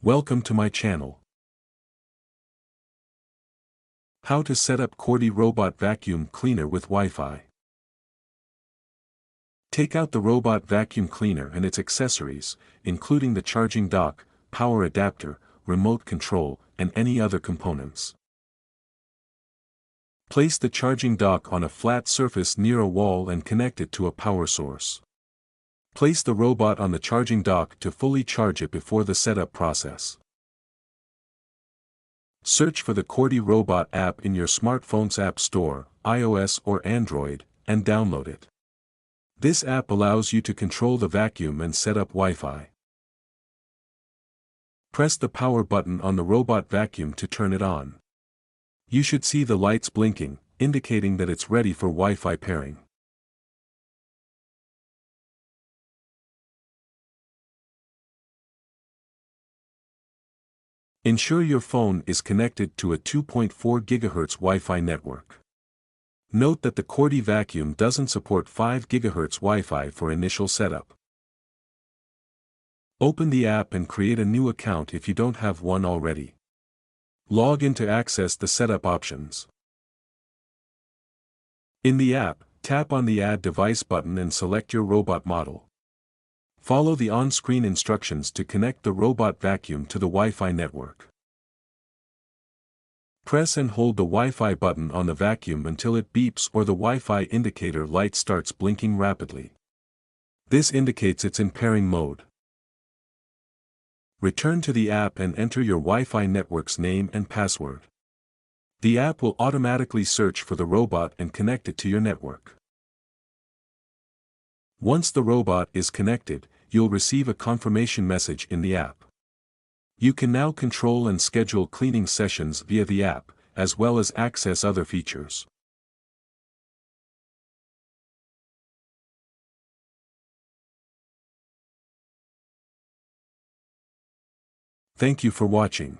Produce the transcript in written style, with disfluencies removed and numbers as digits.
Welcome to my channel. How to set up Coredy Robot Vacuum Cleaner with Wi-Fi. Take out the Robot Vacuum Cleaner and its accessories, including the charging dock, power adapter, remote control, and any other components. Place the charging dock on a flat surface near a wall and connect it to a power source. Place the robot on the charging dock to fully charge it before the setup process. Search for the Coredy Robot app in your smartphone's app store, iOS or Android, and download it. This app allows you to control the vacuum and set up Wi-Fi. Press the power button on the robot vacuum to turn it on. You should see the lights blinking, indicating that it's ready for Wi-Fi pairing. Ensure your phone is connected to a 2.4 GHz Wi-Fi network. Note that the Coredy vacuum doesn't support 5 GHz Wi-Fi for initial setup. Open the app and create a new account if you don't have one already. Log in to access the setup options. In the app, tap on the Add Device button and select your robot model. Follow the on-screen instructions to connect the robot vacuum to the Wi-Fi network. Press and hold the Wi-Fi button on the vacuum until it beeps or the Wi-Fi indicator light starts blinking rapidly. This indicates it's in pairing mode. Return to the app and enter your Wi-Fi network's name and password. The app will automatically search for the robot and connect it to your network. Once the robot is connected, you'll receive a confirmation message in the app. You can now control and schedule cleaning sessions via the app, as well as access other features. Thank you for watching.